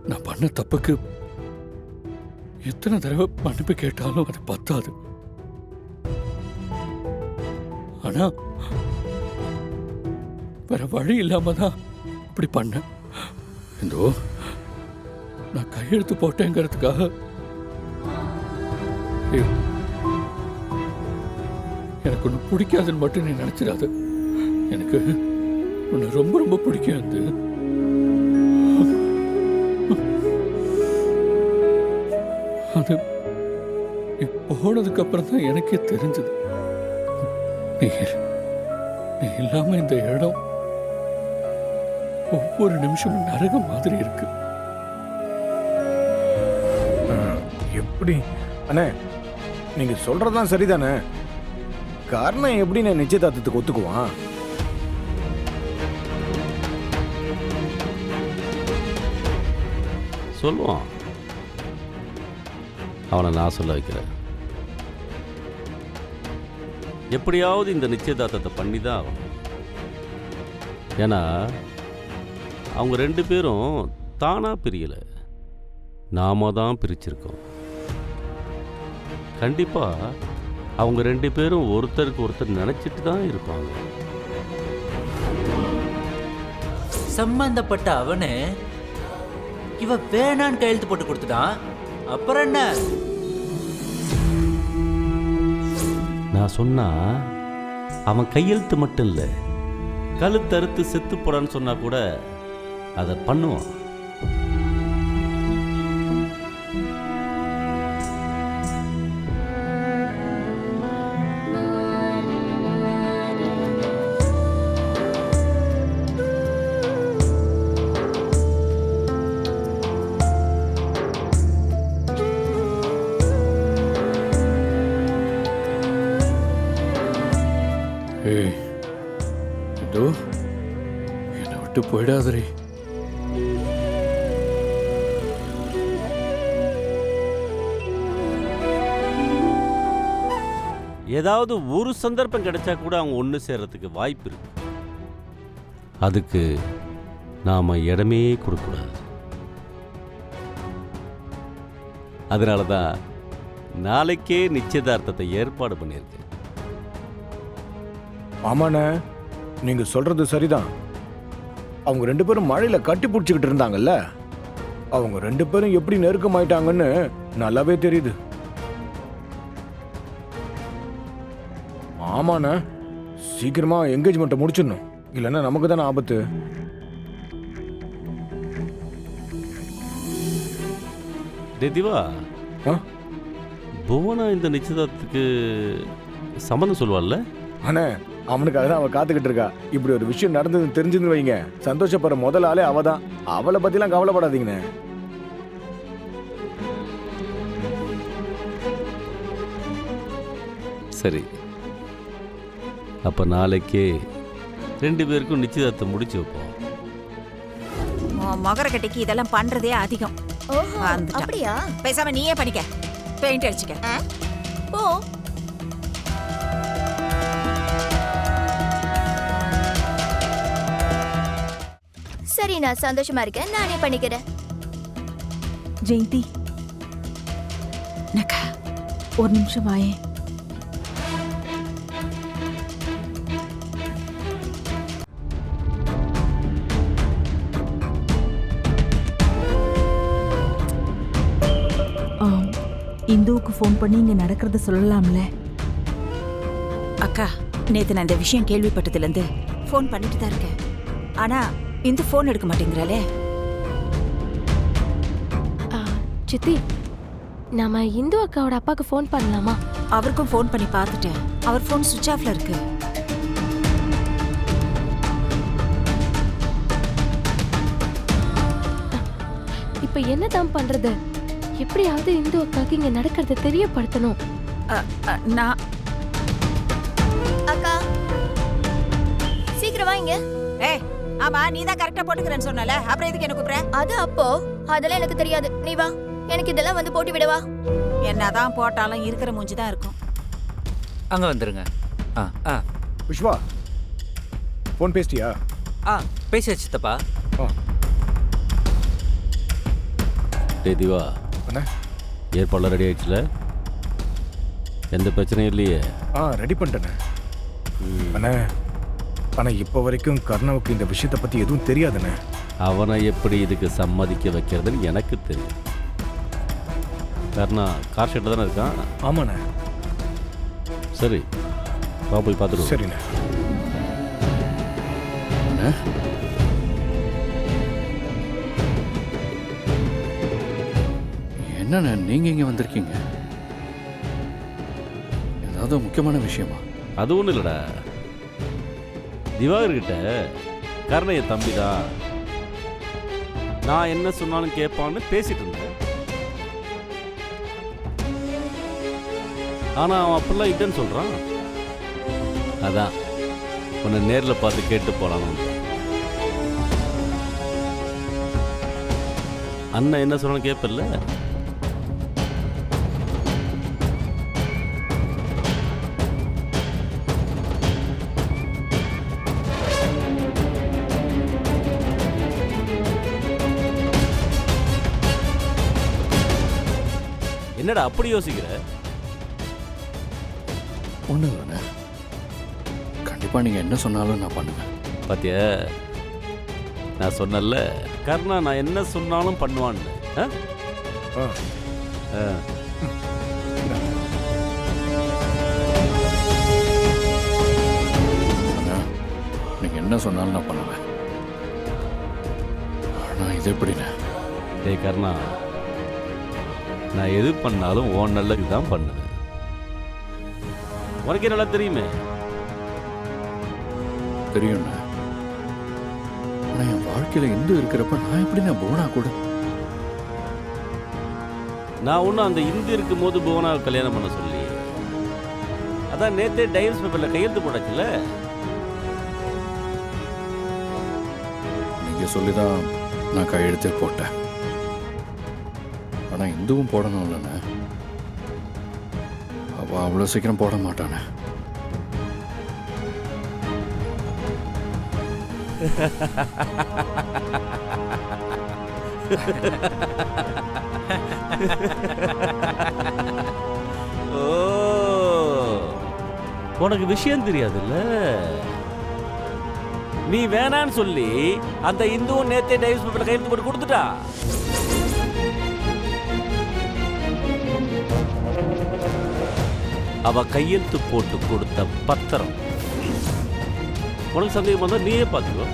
நான் பண்ண தப்புக்கு எத்தனை தடவை மன்னிப்பு கேட்டாலும் அது பத்தாது. ஆனா வேற வழி இல்லாம தான் இப்படி பண்ணேன். இந்தோ நான் கையெழுத்து போட்டேங்கிறதுக்காக எனக்கு ஒன்று பிடிக்காதுன்னு மட்டும் நீ நினைச்சிடாது. எனக்கு உன்னை ரொம்ப ரொம்ப பிடிக்கும். அது நீ போனதுக்கு அப்புறம் தான் எனக்கே தெரிஞ்சது. நீ இல்லாம இந்த இடம் ஒவ்வொரு நிமிஷமும் நரகம் மாதிரி இருக்கு. எப்படி அண்ணே நீங்க சொல்றதுதான் சரிதானே? காரணம் எப்படி நான் நிச்சயதார்த்தத்துக்கு ஒத்துக்குவான்? சொல்லுவான். அவனை நான் சொல்ல வைக்கிறேன். எப்படியாவது இந்த நிச்சயதார்த்தத்தை பண்ணி தான் ஆகணும். ஏன்னா அவங்க 2 பேரும் தானாக பிரியலை, நாம தான் பிரிச்சிருக்கோம். கண்டிப்பாக அவங்க 2 பேரும் ஒருத்தருக்கு ஒருத்தர் நினச்சிட்டு தான் இருப்பாங்க. சம்பந்தப்பட்ட அவனு இவ வேணான்னு கையெழுத்து போட்டு கொடுத்துட்டான். அப்புறம் என்ன? நான் சொன்னா அவன் கையெழுத்து மட்டும் இல்லை, கழுத்தறுத்து செத்து போடான்னு சொன்னா கூட அதை பண்ணுவான். இதோ என்னை விட்டு போயிடாதே. ஏதாவது ஒரு சந்தர்ப்பம் கிடைச்சா கூட அவங்க ஒன்று சேர்றதுக்கு வாய்ப்பு இருக்கு. அதுக்கு நாம இடமே கொடுக்கக்கூடாது. அதனால தான் நாளைக்கே நிச்சயதார்த்தத்தை ஏற்பாடு பண்ணியிருக்கேன். ஆமாண்ணே நீங்க சொல்றது சரிதான். அவங்க 2 பேரும் மழையில கட்டி பிடிச்சிக்கிட்டு இருந்தாங்கல்ல, அவங்க 2 பேரும் எப்படி நெருக்கமாயிட்டாங்கன்னு நல்லாவே தெரியுது. ஆமாண்ணே சீக்கிரமா என்கேஜ்மெண்ட்டை முடிச்சிடணும், இல்லைன்னா நமக்கு தானே ஆபத்து. திவா, புவனா இந்த நிச்சயதார்த்தத்துக்கு சம்மந்தம் சொல்லுவாள்ல? அண்ணே அவனுக்காக தான் அவ காத்துக்கிட்டு இருக்கா. இப்படி ஒரு விஷயம் நடந்ததுன்னு தெரிஞ்சுன்னு வைங்க, சந்தோஷப்படுற முதல் ஆளே அவ தான். அவளை பத்திலாம் கவலைப்படாதீங்கண்ணே. சரி, அப்ப நாளைக்கே 2 பேருக்கும் நிச்சயதார்த்தம் முடிச்சு வைப்போம். மகர கட்டிக்கு இதெல்லாம் பண்றதே அதிகம். அப்படியா? பேசாம நீயே பண்ணிக்க, பெயிண்ட் அடிச்சுக்க. போ. சரி, நான் சந்தோஷமா இருக்கேன், நானே பண்ணிக்கிறேன். ஜெயந்தி, ஒரு நிமிஷம் வாயே. இந்துவுக்கு ஃபோன் பண்ணி இங்க நடக்கிறத சொல்லலாம்ல? அக்கா, நேத்து நான் இந்த விஷயம் கேள்விப்பட்டதுல இருந்து ஃபோன் பண்ணிட்டு தான் இருக்கேன். ஆனா இந்த ஃபோன் எடுக்க மாட்டேங்கிறாளே. சித்தி, நாம இந்து அக்காவோட அப்பாவுக்கு ஃபோன் பண்ணலாமா? அவருக்கும் ஃபோன் பண்ணி பார்த்துட்டேன், அவர் ஃபோன் சுவிட்ச் ஆஃப்ல இருக்கு. இப்ப என்னதான் பண்றது? எப்படியாவது இந்து அக்காக்கு இங்க நடக்கிறத தெரியப்படுத்தணும். நான் அக்கா சீக்கிரம் வாங்க. ஏய், ஆமா நீ தான் கரெக்ட்டா போட்டுக்கறேன்னு சொன்னல, அப்புறம் எதுக்கு என்ன கூப்பிடுற? அது அப்போ அதெல்லாம் எனக்கு தெரியாது, நீ வா. எனக்கு இதெல்லாம் வந்து போட்டு விடவா? என்னதான் போட்டாலும் இருக்கிற மூஞ்சி தான் இருக்கும். அங்க வந்துருங்க. விஸ்வா, ஃபோன் பேசிட்டியா? பேசியாச்சு தப்பா. டே திவா, அண்ணே. ஏற்பாடுலாம் ரெடி ஆயிடுச்சுல? எந்த பிரச்சனையும் இல்லையே? ரெடி பண்ணிட்டேண்ணே. அண்ணே, ஆனால் இப்போ வரைக்கும் கர்ணாவுக்கு இந்த விஷயத்தை பற்றி எதுவும் தெரியாதுண்ணே. அவனை எப்படி இதுக்கு சம்மதிக்க வைக்கிறதுன்னு எனக்கு தெரியும். கர்ணா கார் ஷெட்டில் தானே இருக்கான்? ஆமாண்ணே. சரி, வா போய் பார்த்துட்டு வா. சரிண்ணே. அண்ணே, என்னண்ணே நீங்க இங்க வந்திருக்கீங்க? ஏதாவது முக்கியமான விஷயமா? அது ஒன்றும் இல்லைடா, திவாகர்கிட்ட கர்ண என் தம்பி தான், நான் என்ன சொன்னாலும் கேட்பான்னு பேசிட்டு இருந்தேன். ஆனால் அவன் அப்படிலாம் இல்லைன்னு சொல்கிறான். அதான் உன்னை நேரில் பார்த்து கேட்டு போகலான்னு. அண்ணன் என்ன சொன்னாலும் கேட்பல்ல? என்னடா அப்படி யோசிக்கிற? ஒன்றும் இல்லைண்ணே, கண்டிப்பாக நீங்கள் என்ன சொன்னாலும் நான் பண்ணுவேன். பாத்தியா, நான் சொன்னல கர்ணா நான் என்ன சொன்னாலும் பண்ணுவான்னு. ஆ? ஆ. ஆ. அண்ணா, நீங்கள் என்ன சொன்னாலும் நான் பண்ணுவேன். ஆனால் இது எப்படிண்ணே? டேய் கர்ணா, நான் எது பண்ணாலும் உன் நல்லதுக்கு தான் பண்ணுவேன். உனக்கே நல்லா தெரியுமே. தெரியும்ண்ணே, ஆனால் என் வாழ்க்கையில் இந்து இருக்கிறப்ப நான் எப்படி நான் போனா கூட? நான் ஒன்றும் அந்த இந்து இருக்கும் போது புவனாவை கல்யாணம் பண்ண சொல்லி, அதான் நேத்தே டைவர்ஸ் பேப்பரில் கையெழுத்து போடாச்சுல்ல. நீங்கள் சொல்லி தான் நான் கையெழுத்தே போட்டேன். ஆனால் இந்துவும் போடணும் இல்லைண்ணே, அவள் அவ்வளோ சீக்கிரம் போட மாட்டானே. ஓ, உனக்கு விஷயம் தெரியாதுல்ல? நீ வேணான்னு சொல்லி அந்த இந்துவும் நேத்தே டைவர்ஸ் பேப்பரில் கையெழுத்து போட்டு கொடுத்துட்டா. அவ கையெழுத்து போட்டு கொடுத்த பத்திரம். உனக்கு சந்தேகம் வந்தா நீயே பார்த்துக்கோ.